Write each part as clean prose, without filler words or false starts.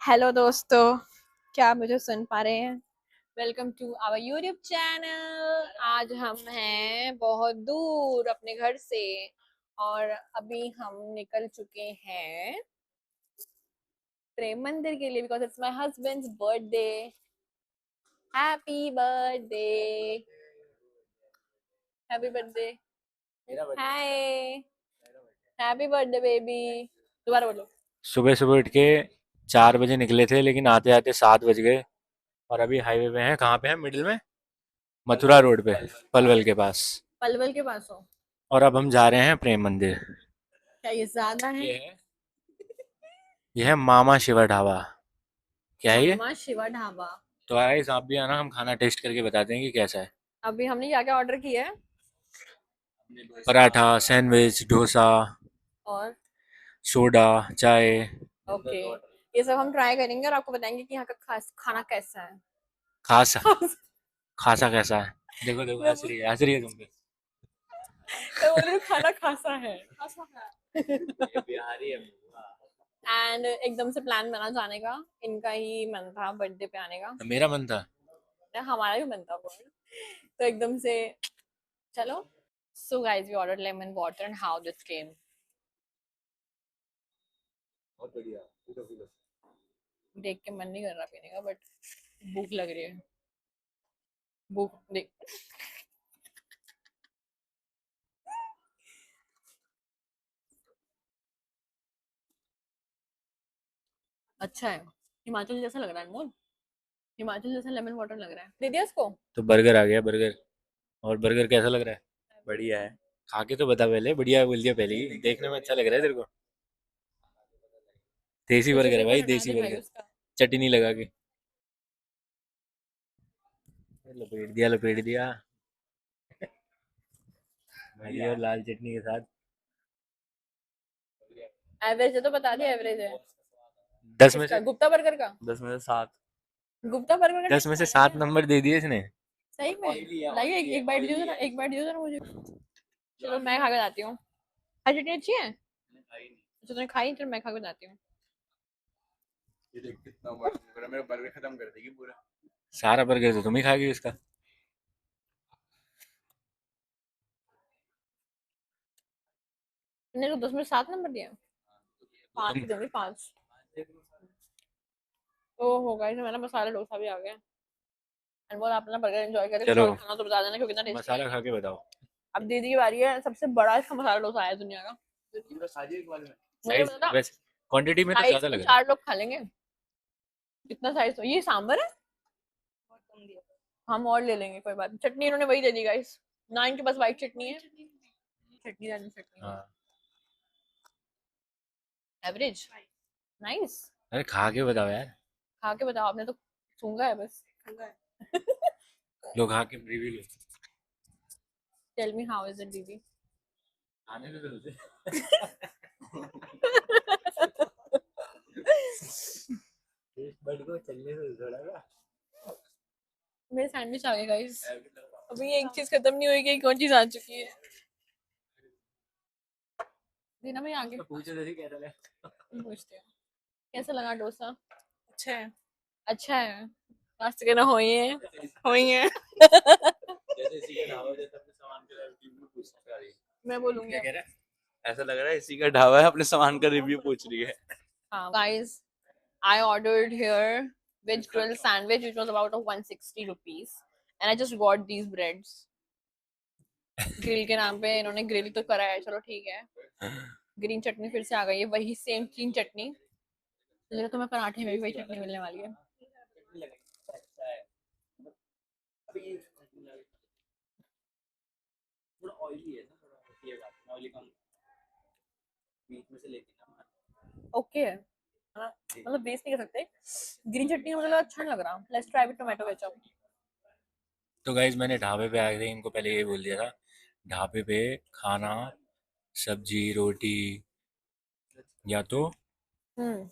Hello दोस्तों, क्या आप मुझे सुन पा रहे हैं? Welcome to our YouTube channel. आज हम हैं बहुत दूर अपने घर से और अभी हम निकल चुके हैं प्रेम मंदिर के लिए because it's my husbands birthday. Happy birthday, happy birthday. Hi, happy birthday baby. दोबारा बोलो। सुबह सुबह उठ के 4 बजे निकले थे, लेकिन आते आते 7 बज गए। और अभी हाईवे पे हैं। कहाँ पे हैं? मिडिल में, मथुरा रोड पे, पलवल के पास। पलवल के पास हो? और अब हम जा रहे हैं प्रेम मंदिर। क्या ये ज्यादा है? ये है मामा शिवा ढाबा। क्या है ये? मामा शिवा ढाबा। तो गाइस आप भी आना, हम खाना टेस्ट करके बताते हैं कि कैसा है। अभी हमने क्या क्या ऑर्डर किया है? पराठा, सैंडविच, डोसा, और सोडा, चाय। ओके, ये सब हम ट्राई करेंगे और आपको बताएंगे कि यहाँ का खास खाना कैसा है। खासा। खासा कैसा है? देखो देखो, मैं हंस रही है तुम पे। मैं बोल रही हूँ खाना खासा है। ये बिहारी है। एंड एकदम से प्लान बना जाने का। इनका ही मन था बर्थडे पे आने का। मेरा मन था। हमारा भी मन था तो एकदम से चलो। So guys, we order lemon water and how this came. बहुत बढ़िया। देख के मन नहीं कर रहा पीने का, बट भूख लग रही है। भूख देख। अच्छा है। हिमाचल जैसा लग रहा है अनमोल। हिमाचल जैसा लेमन वाटर लग रहा है। दे दिया इसको। तो बर्गर आ गया, बर्गर। और बर्गर कैसा लग रहा है? बढ़िया है। खा के तो बता पहले। बढ़िया बोल दिया पहले ही, देखने में अच्छा लग रहा है तेरे को। देसी तुझे बर्गर है से भाई, हटा देसी दे भाई बर्गर। उसका। चटनी लगा के। लपेट दिया, लपेट दिया। हरी और लाल चटनी के साथ। एवरेज है तो बता दिया एवरेज है। 10 में किसका? से गुप्ता बर्गर का? 10 में से 7। गुप्ता बर्गर का 10 में से 7 टेस्ट। नंबर दे दिए इसने। सही में लाइए, एक बाइट दियो जरा, एक बाइट दियो जरा मुझे। चलो मैं खा के जाती हूँ। हरी चटनी अच्छी है? अच्छा तुमने खाई, चलो मैं खा के जाती हूँ। ये देख कितना बड़ा मेरा बर्गर खत्म कर देगी पूरा। सारा बर्गर तो तुम ही खा गई उसका। मैंने तो 10 में 7 नंबर दिया। पाँच तुम। ही दूंगी, 5। तो होगा ही मेरा मसाला डोसा भी आ गया। अनमोल आप अपना बर्गर एंजॉय करें, कुछ चलो, और खाना तो बता देना क्योंकि इतना टेस्टी है। मसाला खा के बताओ। अब दीदी की बारी है। सबसे बड़ा इसका मसाला डोसा आया दुनिया का। पूरा खा जाए एक बार में। मुझे साइज पता था। वैसे क्वांटिटी में तो साइज ज्यादा तो लग रहा है। 4 लोग खा लेंगे। कितना साइज? तो ये सांबर है। हम और ले लेंगे, कोई बात नहीं। चटनी इन्होंने वही दे दी गाइस। ना इनके पास व्हाइट चटनी है। चटनी रहनी चटनी। हाँ। एवरेज। नाइस। अरे खा के बताओ यार। खा के बताओ, आपने तो सूंघा है बस। लोग खा के रिव्यू लो। Tell me how is it दीदी। खाने में तो तुझे। बट को चलने से थोड़ा सा। मेरे सैंडविच आ गए गाइस। अभी ये एक चीज खत्म नहीं हुई कि एक और चीज आ चुकी है। दीना भाई आगे तो पूछो जैसे कैसा लगा। पूछते हैं। कैसा लगा डोसा? अच्छा है। अच्छा है। नाश्ते के ना हो ही है। हो ही है। जैसे इसी का ढाबा जैसे अपने सामान के रिव्यू में पूछता है। मैं बोलूंगी क्या अब। कह रहा है? ऐसा लग रहा है इसी का ढाबा है, अपने सामान का रिव्यू पूछ रही है। हाँ guys, I ordered here veg grill sandwich which was about of 160 rupees and I just got these breads. Grill के नाम पे इन्होंने ग्रिल तो करा है, चलो ठीक है। ग्रीन चटनी फिर से आ गई है, वही सेम ग्रीन चटनी। मुझे तो मैं पराठे में भी वही चटनी मिलने वाली है। थोड़ा ऑयली है ना, थोड़ा ये बात ऑयली कम बीच में से लेके ना। ओके है। मतलब वेस्ट नहीं कर सकते। ग्रीन चटनी मुझे लगा अच्छा नहीं लग रहा। Let's try with tomato ketchup. तो गाइज मैंने ढाबे पे आके इनको पहले ये बोल दिया था। ढाबे पे खाना, सब्जी रोटी या तो हम्म।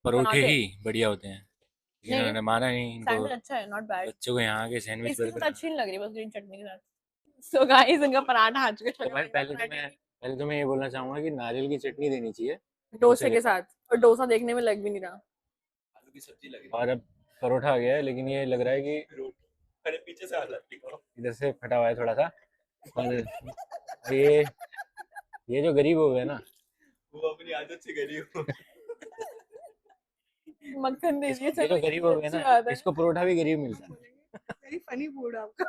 परोठे पराठे। ही बढ़िया होते हैं। लेकिन नहीं, उन्होंने माना नहीं इनको। सैंडविच अच्छा है, नॉट बैड। बच्चों को यहाँ के सैंडविच इसके बर्गर। साथ अच्छी नहीं लग रही बस ग्रीन चटनी के साथ। सो गाइस इनका पराठा आ चुका है, तो छोले भाई भटूरे पराठे की। पहले तो मैं ये बोलना चाहूंगा कि नारियल की चटनी देनी चाहिए डोसे डोसे के के साथ। साथ। और डोसा देखने में लग भी नहीं रहा। की सब्जी लग रही और अब परोठा आ गया है, लेकिन ये लग रहा है कि है। रोटी अरे पीछे से हालत दिखाओ। इधर से फटा हुआ है थोड़ा सा। और ये जो गरीब हो गए ना, वो अपनी आदत से गरीब हो। मक्खन दे दिए, ये जो चलो ये गरीब भी हो गए अच्छी ना, बात है। इसको परोठा भी गरीब मिलता है। वेरी फनी फूड आपका।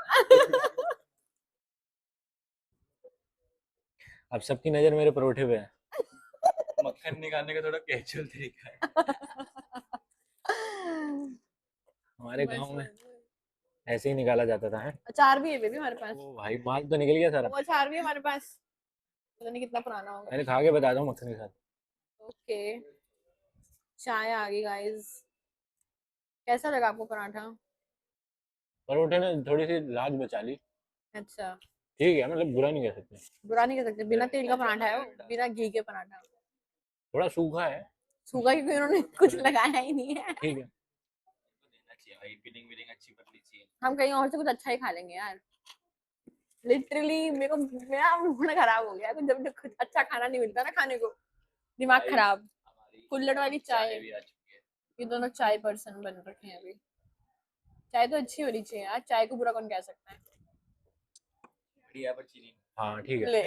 अब सबकी नजर मेरे परोठे पे है। मक्खन निकालने का थोड़ा कैजुअल तरीका है। हमारे बस गांव में ऐसे ही निकाला जाता था, है। अचार भी है बेबी हमारे पास। ओ भाई, माल तो निकल गया सारा। वो अचार भी है हमारे पास, पता नहीं कितना पुराना होगा। मैंने खा के बता दूं मक्खन के साथ। ओके, चाय आ गई गाइस। कैसा लगा आपको पराठा? परोठे ने थोड़ी सी लाज बचा ली। अच्छा, ठीक है, मतलब बुरा नहीं कह सकते। बुरा नहीं कह सकते, बिना तेल का पराठा है वो, बिना घी के पराठा। थोड़ा सूखा है। सूखा क्योंकि उन्होंने कुछ लगाया ही नहीं है। ठीक है। देना चाहिए भाई, फिलिंग विलिंग अच्छी पतली चाहिए। हम कहीं और से कुछ अच्छा ही खा लेंगे यार। लिटरली मेरे को, मेरा मूड खराब हो गया है, जब कुछ अच्छा खाना नहीं मिलता ना खाने को, दिमाग भाई, खराब। हमारी कुल्हड़ वाली चाय। भी आ चुकी है। ये दोनों चाय पर्सन बन रखे हैं अभी। चाय तो अच्छी होनी चाहिए यार, चाय को बुरा कौन कह सकता है। बढ़िया पर चीनी हाँ ठीक है। ले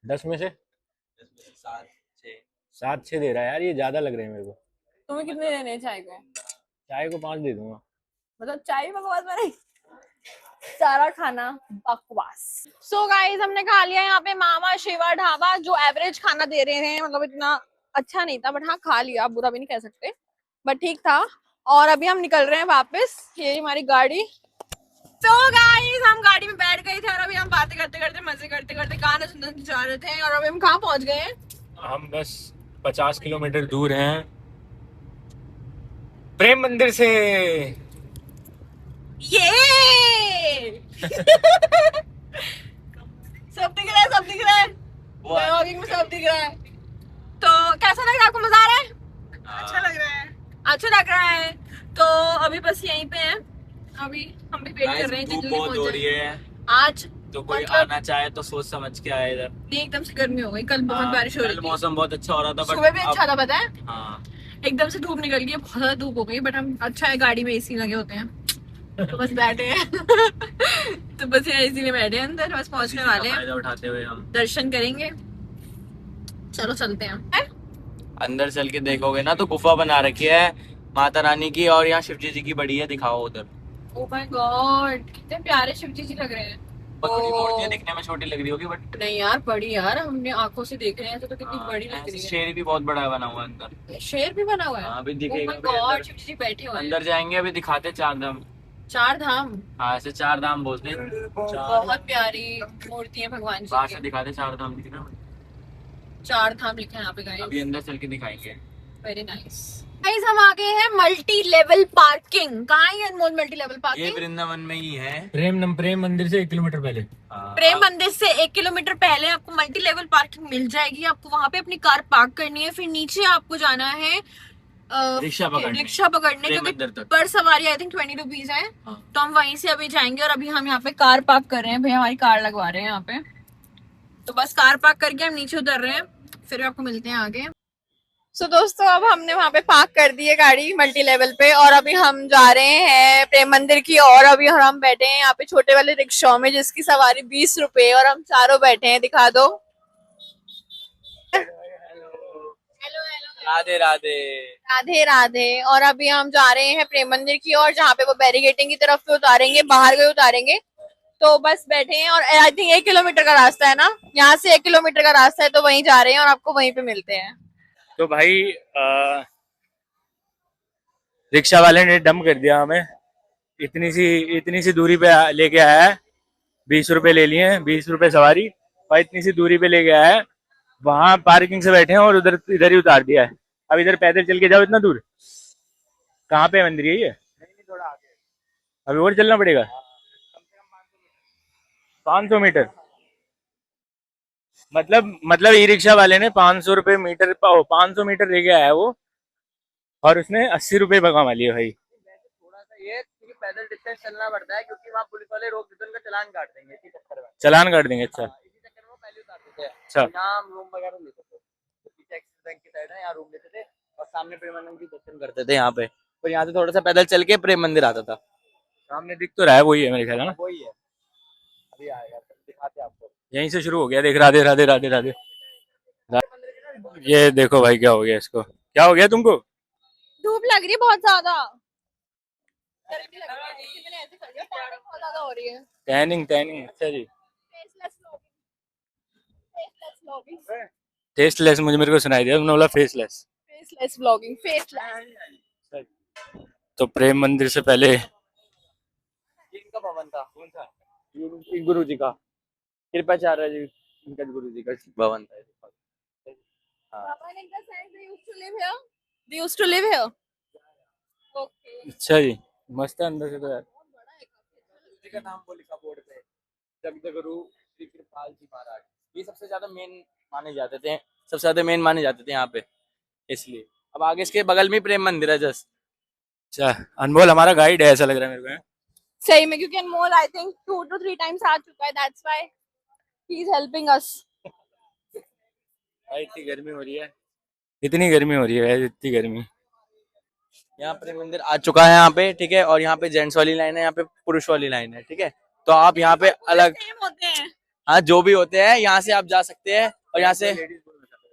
10 में से 10 में से 7 6। 7-6 दे रहा है यार, ये ज्यादा लग रहे हैं मेरे को। तुम्हें कितने देने हैं चाय को? चाय को 5 दे दूंगा। मतलब चाय बकवास बने, सारा खाना बकवास। सो गाइस, हमने खा लिया यहाँ पे मामा शिवा ढाबा, जो एवरेज खाना दे रहे हैं, मतलब इतना अच्छा नहीं था, बट हाँ खा लिया, बुरा भी नहीं कह सकते, बट ठीक था। और अभी हम निकल रहे हैं वापस, ये हमारी गाड़ी। तो गाइस, हम गाड़ी में बैठ गए थे और अभी हम बातें करते करते, मजे करते करते, गाने सुनते जा रहे थे, और अभी हम कहाँ पहुंच गए हैं? हम बस 50 किलोमीटर दूर हैं प्रेम मंदिर से। ये सब दिख रहा है, सब दिख रहा है, व्लॉगिंग में सब दिख रहा है। तो कैसा लग रहा है आपको? मजा आ रहा है? अच्छा लग रहा है, अच्छा लग रहा है। तो अभी बस यहीं पे हैं, अभी हम भी वेट कर रहे हैं धूप जल्दी बहुत हो रही पहुंचे है, आज। तो कोई मतलब आना चाहे तो सोच समझ के आए इधर। नहीं, एकदम से गर्मी हो गई, कल बहुत हाँ, बारिश हो रही कल थी, मौसम बहुत अच्छा हो रहा था, बट सुबह भी अच्छा था, पता है, हाँ एकदम से धूप निकल गई, बहुत ज्यादा धूप हो गई, बट हम अच्छा है गाड़ी में एसी लगे होते हैं, तो बस बैठे हैं। तो बस यहाँ इसीलिए बैठे हैं अंदर, बस पहुंचने इसी का वाले हैं, फायदा उठाते हुए हम दर्शन करेंगे। चलो चलते हैं। अंदर चल के देखोगे ना तो गुफा बना रखी है माता रानी की, और यहाँ शिव जी की बड़ी है, दिखाओ उधर। ओह माय गॉड, कितने प्यारे शिव जी लग रहे हैं। बड़ी मूर्ति है, ओह, दिखने में छोटी लग रही होगी बट नहीं यार बड़ी, यार हमने आंखों से देख रहे हैं तो कितनी बड़ी लग रही है। शेर भी बहुत बड़ा बना हुआ है अंदर। शेर भी बना हुआ है? हाँ, अभी ओह दिखेगा माय अभी गॉड, अंदर। शिव जी बैठे हुए हैं। अंदर जाएंगे, अभी दिखाते चार धाम। चार धाम? हाँ, ऐसे चार धाम बोलते हैं। बहुत प्यारी मूर्ति है भगवान बाहर जी से की। दिखाते चार धाम, दिख रहा है? चार धाम लिखा है यहाँ पे अभी गाइस। अंदर चल के दिखाएंगे। वेरी नाइस गाइस, हम आ गए हैं मल्टी लेवल पार्किंग। कहाँ है ये अनमोल मल्टी लेवल ये पार्किंग? वृंदावन में ही है। प्रेम मंदिर से 1 किलोमीटर पहले। प्रेम मंदिर से 1 किलोमीटर पहले आपको मल्टी लेवल पार्किंग मिल जाएगी। आपको वहां पे अपनी कार पार्क करनी है, फिर नीचे आपको जाना है रिक्शा पकड़ने। रिक्शा पकड़ने, प्रेम क्योंकि मंदिर तक। पर सवारी आई थिंक 20 रुपीज है। हाँ। तो हम वहीं से अभी जाएंगे, और अभी हम यहाँ पे कार पार्क कर रहे हैं, भैया हमारी कार लगवा रहे हैं यहाँ पे, तो बस कार पार्क करके हम नीचे उतर रहे हैं, फिर आपको मिलते हैं आगे। सो दोस्तों, अब हमने वहाँ पे पार्क कर दी है गाड़ी मल्टी लेवल पे, और अभी हम जा रहे हैं प्रेम मंदिर की ओर। अभी हम बैठे हैं यहाँ पे छोटे वाले रिक्शा में, जिसकी सवारी 20 रुपए, और हम चारों बैठे हैं। दिखा दो। Hello hello Radhe Radhe. राधे राधे। और अभी हम जा रहे हैं प्रेम मंदिर की ओर, जहाँ पे वो बैरिकेटिंग की तरफ पे उतारेंगे, बाहर गए उतारेंगे। तो बस बैठे हैं, और आई थिंक 1 किलोमीटर का रास्ता है ना, यहाँ से 1 किलोमीटर का रास्ता है, तो वहीं जा रहे हैं और आपको वहीं पे मिलते हैं। तो भाई रिक्शा वाले ने डम कर दिया हमें, इतनी सी दूरी पे लेके आया है। 20 रुपए ले लिए हैं, 20 रुपए सवारी, और इतनी सी दूरी पे लेके आया है। वहां पार्किंग से बैठे हैं और उधर इधर ही उतार दिया है। अब इधर पैदल चल के जाओ इतना दूर। कहाँ पे मंदिर है ये? थोड़ा आगे। अभी और चलना पड़ेगा 500 मीटर। मतलब ई रिक्शा वाले ने 500 रुपए मीटर, 500 मीटर लेके आया है वो, और उसने 80 रुपए कमा लिए भाई। थोड़ा सा ये क्योंकि पैदल डिस्टेंस चलना पड़ता है, क्योंकि वहाँ पुलिस वाले रोक देते हैं, उनका चालान काट देंगे इसी चक्कर में। चालान काट देंगे? अच्छा इसी चक्कर में वो पहले उतार देते हैं। अच्छा। यहाँ हम रूम वगैरह लेते थे, तो पीछे एक्सिस बैंक की साइड है, यहाँ रूम लेते थे, और सामने प्रेम मंदिर के दर्शन करते थे यहाँ पे। और यहाँ से थोड़ा सा पैदल चल के प्रेम मंदिर आता था। सामने दिख तो रहा है, वही है मेरे ख्याल है ना। वही है, अभी आएगा दिखाते हैं आपको। यहीं से शुरू हो गया, देख, राधे राधे राधे राधे। ये देखो भाई, क्या हो गया इसको, क्या हो गया तुमको? धूप लग रही है बहुत ज्यादा, गर्मी लग रही है, इसलिए मैंने ऐसे कर दिया, टैनिंग बहुत ज्यादा हो रही है। टैनिंग, टैनिंग, अच्छा जी। फेसलेस व्लॉगिंग, टेस्टलेस, मुझे मेरे को सुनाई दिया तुमने बोला फेसलेस। Faceless vlogging, faceless. तो प्रेम मंदिर से पहले ये इनका भवन था। कौन सा? ये गुरु जी का, कृपाचार्य जी, इनका गुरु जी का भवन था। हाँ। Papa and the side, they used to live here. They used to live here. Okay. अच्छा जी, मस्त है अंदर से तो यार। जी का नाम वो लिखा बोर्ड पे, जगदगुरु श्री कृपाल जी महाराज। ये सबसे ज्यादा मेन माने जाते थे, सबसे ज्यादा मेन माने जाते थे यहाँ पे, इसलिए। अब आगे इसके बगल में ही प्रेम मंदिर है जस्ट। अच्छा, अनमोल हमारा गाइड है ऐसा लग रहा है मेरे को। सही में, क्योंकि अनमोल आई थिंक 2 to 3 times आ चुका है, that's why he is helping us. भाई इतनी गर्मी हो रही है, इतनी गर्मी हो रही है, इतनी गर्मी। यहाँ प्रेम मंदिर आ चुका है यहाँ पे, ठीक है। और यहाँ पे जेंट्स वाली लाइन है, यहाँ पे पुरुष वाली लाइन है, ठीक है। तो आप यहाँ पे अलग, सेम होते हैं। हाँ जो भी होते हैं यहाँ से आप जा सकते हैं। और यहाँ से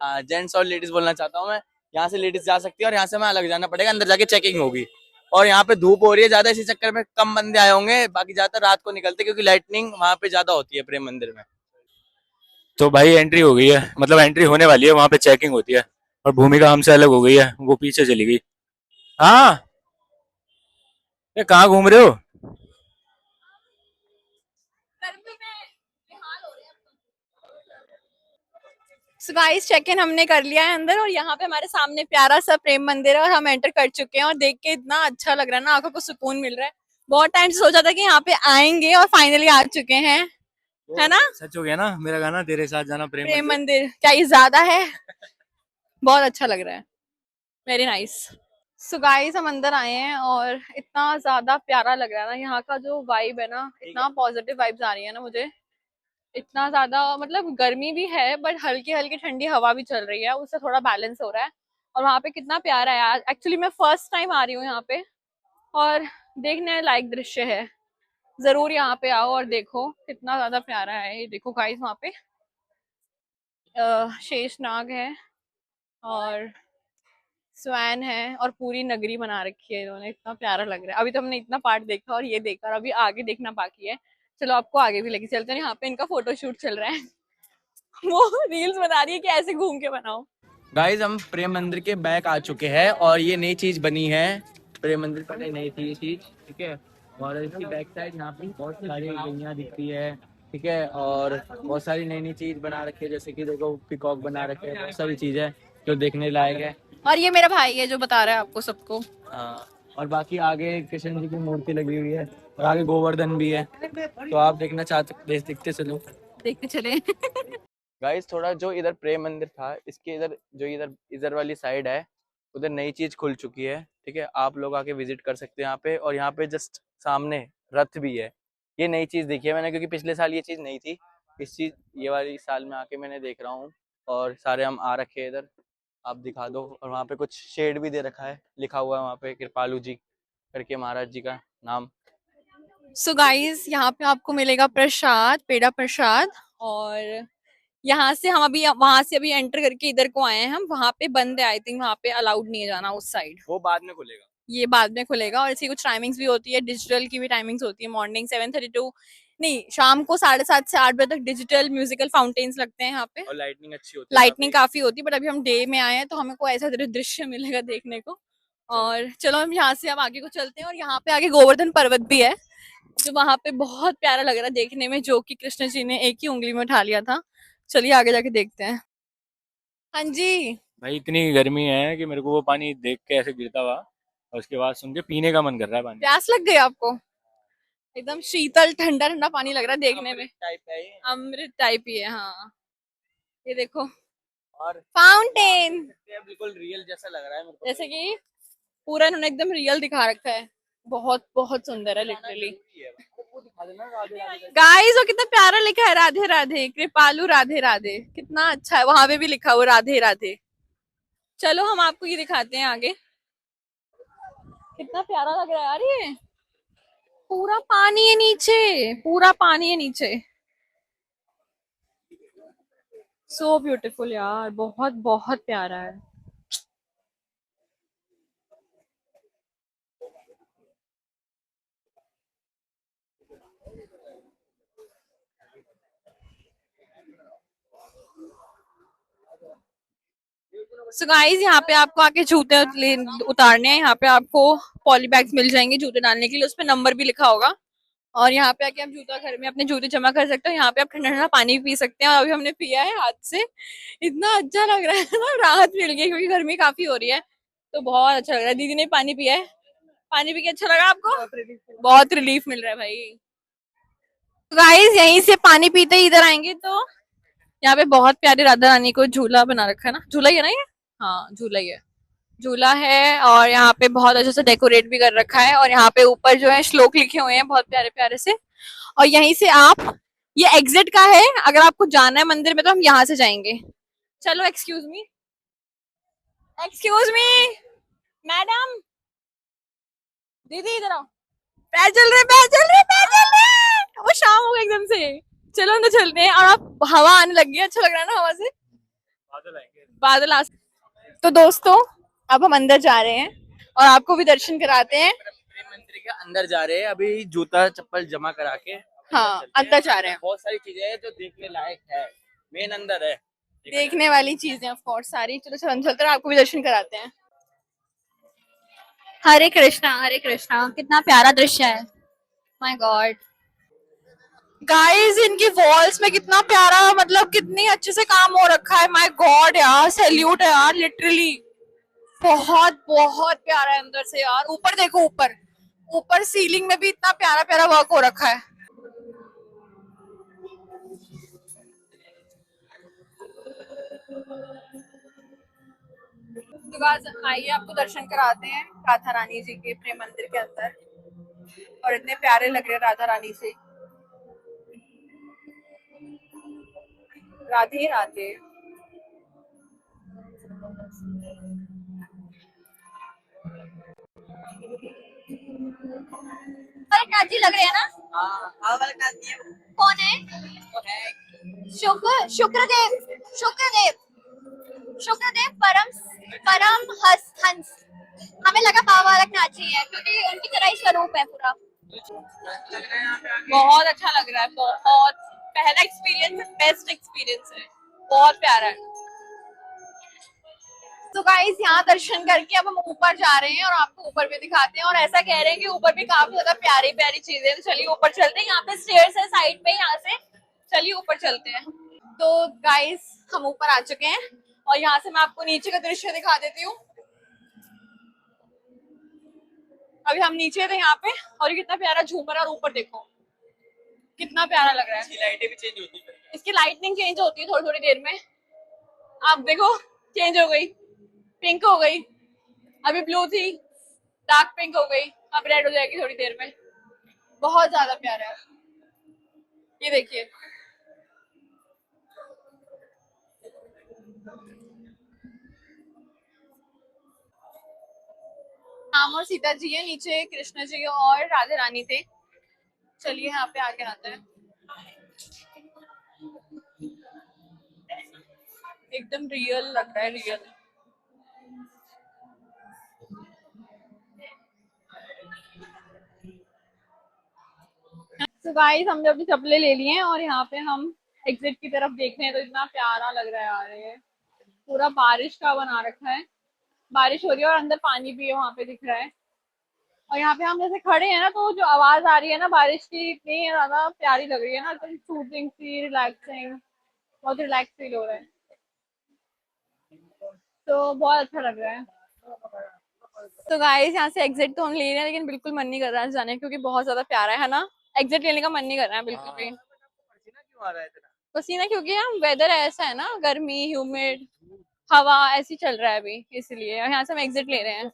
हाँ जेंट्स और लेडीज बोलना चाहता हूँ मैं। यहाँ से लेडीज जा सकती है और यहाँ से हमें अलग जाना पड़ेगा, अंदर जाके चेकिंग होगी। और यहाँ पे धूप हो रही है ज्यादा, इसी चक्कर में कम बंदे आए होंगे, बाकी ज्यादातर रात को निकलते क्योंकि लाइटनिंग वहाँ पे ज्यादा होती है प्रेम मंदिर में। तो भाई एंट्री हो गई है, मतलब एंट्री होने वाली है, वहां पे चेकिंग होती है। और भूमिका हमसे अलग हो गई है, वो पीछे चली गई। हाँ, ये कहाँ घूम रहे हो? गर्मी में बेहाल हो रहे हैं। So guys, चेक इन हमने कर लिया है अंदर, और यहाँ पे हमारे सामने प्यारा सा प्रेम मंदिर है और हम एंटर कर चुके हैं। और देख के इतना अच्छा लग रहा है ना, आंखों को सुकून मिल रहा है। बहुत टाइम से सोचा था कि यहाँ पे आएंगे और फाइनली आ चुके हैं, है ना। सच हो गया ना मेरा गाना, तेरे साथ जाना प्रेम प्रेम मंदिर। मंदिर क्या ये ज्यादा है? बहुत अच्छा लग रहा है, वेरी नाइस। सो गाइस, हम अंदर आए हैं और इतना ज्यादा प्यारा लग रहा है ना, यहाँ का जो वाइब है ना, इतना पॉजिटिव वाइब्स आ रही है ना मुझे। इतना ज्यादा, मतलब गर्मी भी है बट हल्की हल्की ठंडी हवा भी चल रही है, उससे थोड़ा बैलेंस हो रहा है। और वहाँ पे कितना प्यारा है यार, एक्चुअली मैं फर्स्ट टाइम आ रही हूँ यहाँ पे, और देखने लायक दृश्य है। जरूर यहाँ पे आओ और देखो, कितना ज्यादा प्यारा है। ये देखो गाइस, वहाँ पे शेषनाग है और स्वैन है और पूरी नगरी बना रखी है इन्होंने, इतना प्यारा लग रहा है। अभी तो हमने इतना पार्ट देखा और ये देखा, और अभी आगे देखना बाकी है। चलो आपको आगे भी लेके चलते हैं। यहाँ पे इनका फोटो शूट चल रहा है। वो रील्स बना रही है कि ऐसे घूम के बनाओ। गाइज हम प्रेम मंदिर के बैक आ चुके हैं और ये नई चीज बनी है। प्रेम मंदिर पहले नई थी ये चीज, ठीक है। और इसकी बैक साइड यहाँ पे बहुत सारी गलियां दिखती है, ठीक है। और बहुत सारी नई नई चीज बना रखी है, जैसे कि देखो पिकॉक बना रखे हैं, बहुत सारी चीजें जो देखने लायक है। और ये मेरा भाई है जो बता रहा है आपको सबको। हाँ, और बाकी आगे कृष्ण जी की मूर्ति लगी हुई है और आगे गोवर्धन भी है, तो आप देखना चाहते देखते चलो, देखते चले। गाइस। थोड़ा जो इधर प्रेम मंदिर था, इसके इधर जो इधर इधर वाली साइड है, उधर नई चीज खुल चुकी है, ठीक है। आप लोग आके विजिट कर सकते हैं यहाँ पे। और यहाँ पे जस्ट सामने रथ भी है। ये नई चीज देखी है मैंने, क्योंकि पिछले साल ये चीज नहीं थी। इस चीज ये वाली साल में आके मैंने देख रहा हूँ। और सारे हम आ रखे हैं इधर, आप दिखा दो। और वहाँ पे कुछ शेड भी दे रखा है, लिखा हुआ है वहाँ पे कृपालू जी करके महाराज जी का नाम। सो गाइस, यहाँ पे आपको मिलेगा प्रसाद, पेड़ा प्रसाद। और यहाँ से हम अभी, वहां से अभी एंटर करके इधर को आए हैं हम। वहां पे बंद है आई थिंक, वहां पे अलाउड नहीं है जाना उस साइड। वो बाद में खुलेगा, ये बाद में खुलेगा। और इसकी कुछ टाइमिंग्स भी होती है, डिजिटल की भी टाइमिंग्स होती है। मॉर्निंग 7:30 टू, नहीं, शाम को 7:30 से 8 बजे तक डिजिटल म्यूजिकल फाउंटेन्स लगते हैं यहाँ पे। और लाइटनिंग अच्छी होती है, लाइटनिंग काफी होती है, बट अभी हम डे में आए हैं तो हमें को ऐसा दृश्य मिलेगा देखने को। और चलो हम यहाँ से अब आगे को चलते हैं। और यहाँ पे आगे गोवर्धन पर्वत भी है, जो वहां पे बहुत प्यारा लग रहा है देखने में, जो कि कृष्ण जी ने एक ही उंगली में उठा लिया था। चलिए आगे जाके देखते हैं। हाँ जी। भाई इतनी गर्मी है कि मेरे को वो पानी देख के ऐसे गिरता हुआ और उसके बाद सुन के पीने का मन कर रहा है पानी। प्यास लग गई आपको? एकदम शीतल ठंडा ठंडा पानी लग रहा है देखने में, टाइप है ये। अमृत टाइप ही है। हाँ, ये देखो और फाउंटेन, बिल्कुल रियल जैसा लग रहा है मेरे को। जैसे कि पूरा इन्होंने एकदम रियल दिखा रखा है। बहुत बहुत सुंदर है लिटरली। वो दिखा देना, राधे राधे। गाइस, वो कितना प्यारा लिखा है, राधे राधे कृपालु राधे राधे, कितना अच्छा है। वहां पे भी लिखा हुआ राधे राधे। चलो हम आपको ये दिखाते हैं आगे। कितना प्यारा लग रहा है यार ये। पूरा पानी है नीचे, पूरा पानी है नीचे। सो ब्यूटीफुल यार, बहुत बहुत प्यारा है। सो गाइस, यहाँ पे आपको आके जूते उतारने हैं। यहाँ पे आपको पॉली बैग्स मिल जाएंगे जूते डालने के लिए, उस पे नंबर भी लिखा होगा। और यहाँ पे आके आप जूता घर में अपने जूते जमा कर सकते हो। यहाँ पे आप ठंडा ठंडा पानी भी पी सकते हैं। और अभी हमने पिया है हाथ से, इतना अच्छा लग रहा है ना, राहत मिल गई क्योंकि गर्मी काफी हो रही है। तो बहुत अच्छा लग रहा है। दीदी ने पानी पिया है, पानी पी के अच्छा लगा आपको? बहुत रिलीफ मिल रहा है भाई। गाइस, यहीं से पानी पीते ही इधर आएंगे तो यहाँ पे बहुत प्यारी राधा रानी को झूला बना रखा है ना। झूला ही है ना ये? हाँ, झूला ही है। झूला है और यहाँ पे बहुत अच्छे से डेकोरेट भी कर रखा है। और यहाँ पे ऊपर जो है श्लोक लिखे हुए हैं बहुत प्यारे प्यारे से। और यहीं से आप, ये एग्जिट का है, अगर आपको जाना है मंदिर में तो हम यहाँ से जाएंगे। चलो, excuse me, excuse me madam, दीदी इधर आओ। पैर चल रहे, पैर चल रहे, पैर चल रहे। वो शाम हो गई एकदम से। चलो अंदर चलते हैं। और अब हवा आने लगी है, अच्छा लग रहा है ना हवा से। बादल आएंगे। बादल आ। तो दोस्तों, अब हम अंदर जा रहे हैं और आपको भी दर्शन कराते हैं। प्रेम मंदिर के अंदर जा रहे हैं अभी, जूता चप्पल जमा करा के हाँ, अंदर जा रहे हैं। बहुत सारी चीजें हैं जो देखने लायक है, मेन अंदर है देखने वाली चीजें ऑफ कोर्स सारी। चलो चलो अंदर चलते हैं, आपको भी दर्शन कराते हैं। हरे कृष्णा, हरे कृष्णा। कितना प्यारा दृश्य है, माय गॉड। गाइस, इनकी वॉल्स में कितना प्यारा, मतलब कितनी अच्छे से काम हो रखा है। माय गॉड यार, सैल्यूट है यार, लिटरली बहुत बहुत प्यारा है अंदर से यार। ऊपर देखो, ऊपर ऊपर सीलिंग में भी इतना प्यारा प्यारा वर्क हो रखा है। तो गाइस, आइए आपको दर्शन कराते हैं राधा रानी जी के प्रेम मंदिर के अंदर। और इतने प्यारे लग रहे हैं राधा रानी से। राधे राधे। काजी लग रहे हैं ना? कौन है? शुक्रदेव, शुक्रदेव, शुक्रदेव परम परम हंस। हमें लगा पावा वाला नाची है क्योंकि उनकी तरह ही स्वरूप है पूरा। बहुत अच्छा लग रहा है, बहुत। पहला एक्सपीरियंस, बेस्ट एक्सपीरियंस है, बहुत प्यारा है। तो गाइस, यहाँ दर्शन करके अब हम ऊपर जा रहे हैं और आपको ऊपर भी दिखाते हैं। और ऐसा कह रहे हैं कि ऊपर भी काफी ज्यादा प्यारी प्यारी चीजें हैं। तो चलिए ऊपर चलते हैं। यहाँ पे स्टेयर्स है साइड में, यहाँ से चलिए ऊपर चलते हैं। तो गाइस, हम ऊपर आ चुके हैं और यहाँ से मैं आपको नीचे का दृश्य दिखा देती हूँ। अभी हम नीचे थे यहाँ पे और ये कितना प्यारा झूमर, और ऊपर देखो कितना प्यारा लग रहा है। लाइटें भी चेंज होती है, इसकी लाइटनिंग चेंज होती है थोड़ी थोड़ी देर में। आप देखो, चेंज हो गई, पिंक हो गई, अभी ब्लू थी, डार्क पिंक हो गई, अब रेड हो जाएगी थोड़ी देर में। बहुत ज्यादा प्यारा है, ये देखिए। राम और सीता जी है, नीचे कृष्ण जी और राधे रानी थे। चलिए यहाँ पे आगे आते हैं। एकदम रियल लग रहा है, रियल। तो गाइस, हमने अपनी चप्पलें ले ली हैं और यहाँ पे हम एग्जिट की तरफ देख रहे हैं। तो इतना प्यारा लग रहा है यार, ये पूरा बारिश का बना रखा है। बारिश हो रही है और अंदर पानी भी है, वहां पे दिख रहा है। और यहाँ पे हम जैसे खड़े हैं ना, तो जो आवाज आ रही है ना बारिश की, इतनी ज्यादा प्यारी लग रही है ना, तो सूथिंग सी, रिलैक्सिंग, बहुत रिलैक्स फील हो रहा है। तो बहुत अच्छा लग रहा है। तो गाइस, यहाँ से एग्जिट तो हम ले रहे हैं लेकिन बिल्कुल मन नहीं कर रहा है जाने, क्योंकि बहुत ज्यादा प्यारा है ना। एग्जिट लेने का मन नहीं कर रहा है बिल्कुल भी। पसीना क्यों आ रहा है इतना? पसीना क्योंकि हम वेदर ऐसा है ना, गर्मी, ह्यूमिड, हवा ऐसी चल रहा है अभी, इसलिए। और यहाँ से हम एग्जिट ले रहे हैं।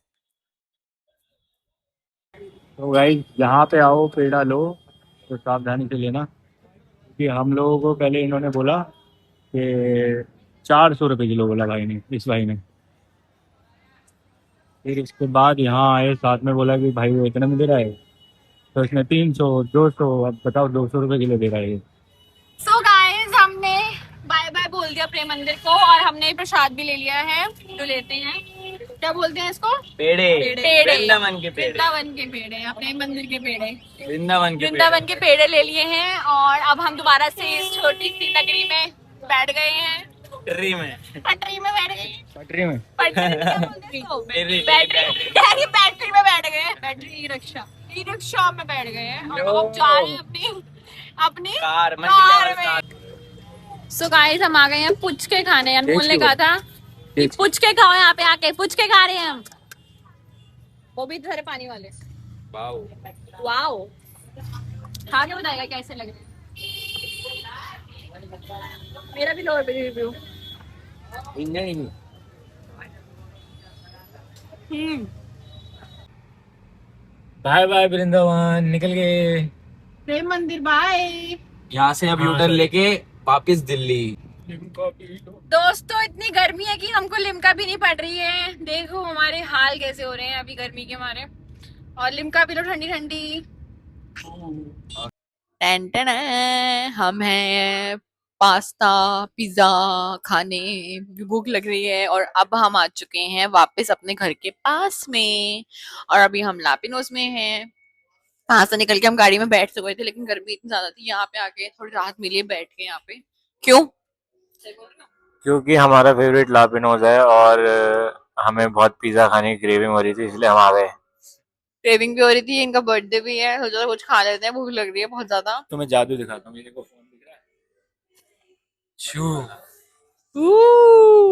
तो गाइस, जहाँ पे आओ पेड़ा लो तो सावधानी से लेना, क्योंकि हम लोगों को पहले इन्होंने बोला कि 400 रुपये किलो बोला भाई ने, इस भाई ने। फिर उसके बाद यहाँ आए, साथ में बोला कि भाई वो इतने में दे रहा है, तो इसने 300 200, अब बताओ 200 रुपये किलो दे रहा है ये। सो गाइस हमने बाय बाय बोल दिया प्रेम मंदिर को और हमने प्रसाद भी ले लिया है। तो लेते हैं, क्या बोलते हैं इसको? पेड़े, पेड़े, वृंदावन के पेड़े, वृंदावन के पेड़े, अपने मंदिर के पेड़े, वृंदावन के पेड़े ले लिए हैं। और अब हम दोबारा से इस छोटी सी नगरी में बैठ गए हैं, ट्री में, पटरी में बैठ गए, पटरी में। पटरी में क्या बोलते हैं इसको? बैटरी, बैटरी में बैठ गए, बैटरी ई रिक्शा में बैठ गए हैं और अब जा रहे हैं अपनी कार में। सो गाइस हम आ गए हैं पुचके खाने। अनमोल ने कहा था कि पुचके खाओ, यहाँ पे आके पुचके खा रहे हैं हम, वो भी सारे पानी वाले। वाओ, खा के बताएगा कैसे लग रहे हैं। मेरा भी लो रिव्यू। बाय बाय वृंदावन, निकल गए। प्रेम मंदिर बाय। यहाँ से अब यूटर्न लेके वापस दिल्ली। दोस्तों इतनी गर्मी है कि हमको लिम्का भी नहीं पड़ रही है। देखो हमारे हाल कैसे हो रहे हैं अभी गर्मी के मारे, और लिम्का भी लो ठंडी ठंडी। हम हैं पास्ता पिज्जा खाने, भूख लग रही है और अब हम आ चुके हैं वापस अपने घर के पास में। और अभी हम लापिनोस में हैं। वहां से निकल के हम गाड़ी में बैठ चुके थे, लेकिन गर्मी इतनी ज्यादा थी, यहाँ पे आके थोड़ी राहत मिली बैठ के यहाँ पे। क्यों? क्योंकि हमारा फेवरेट लापिनोज है और हमें बहुत पिज्जा खाने की क्रेविंग हो रही थी, इसलिए हम आ गए। क्रेविंग भी हो रही थी, इनका बर्थडे भी है, सोचा कुछ खा लेते हैं, भूख लग रही है बहुत ज्यादा। तो मैं जादू दिखाता हूँ, मेरे को फोन दिख रहा है, छू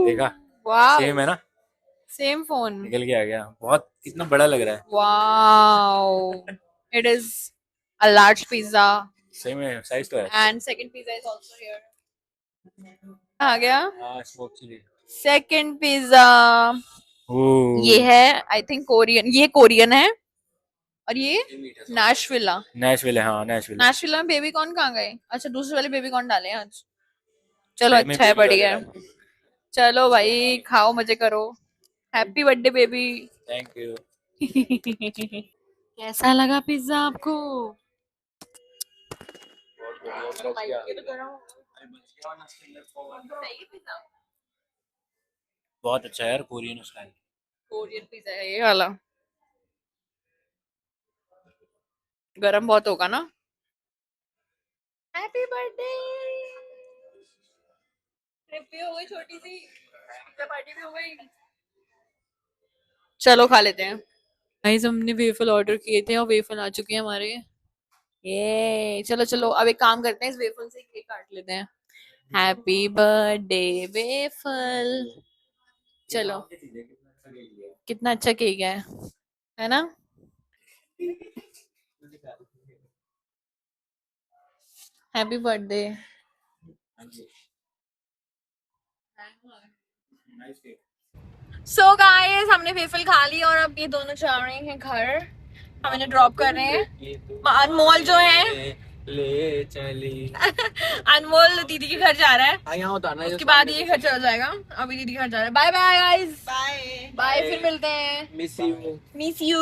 देखा, वाह, सेम है ना, सेम फोन। निकल के आ गया। बहुत कितना बड़ा लग रहा है। Wow, it is a large pizza same है, साइज तो है। And second pizza is also here. आ गया हाँ, स्मोक चिली। Second pizza. ये है आई थिंक कोरियन, ये कोरियन है। और ये नेशविला। नेशविल है, हाँ नेशविल। नेशविला में बेबी कॉर्न कहाँ गए? अच्छा दूसरे वाले बेबी कॉर्न डाले हैं आज। चलो अच्छा है, बढ़िया है। चलो भाई खाओ, मजे करो। Happy birthday baby. Thank you. कैसा लगा पिज्जा आपको? बहुत अच्छा है यार, कोरियन स्टाइल। कोरियन पिज्जा है ये वाला। गरम बहुत होगा ना। Happy birthday. ट्रिप भी हो गई छोटी सी, पार्टी भी हो गई। चलो खा लेते हैं। गाइस हमने वेफल ऑर्डर किए थे और वेफल आ चुके हैं हमारे। ये चलो चलो अब एक काम करते हैं, इस वेफल से केक काट लेते हैं। Happy birthday waffle. चलो कितना अच्छा केक है ना? Happy birthday. सो गाइस हमने वेफल खा ली और अब ये दोनों जा रहे हैं घर, हम इन्हें ड्रॉप कर रहे हैं। अनमोल जो है ले चली अनमोल दीदी के घर जा रहा है, यहाँ उतारना, उसके बाद ये घर चला जाएगा। अभी दीदी घर जा रहा है। Bye bye guys, bye bye, फिर मिलते हैं। Miss you. Miss you.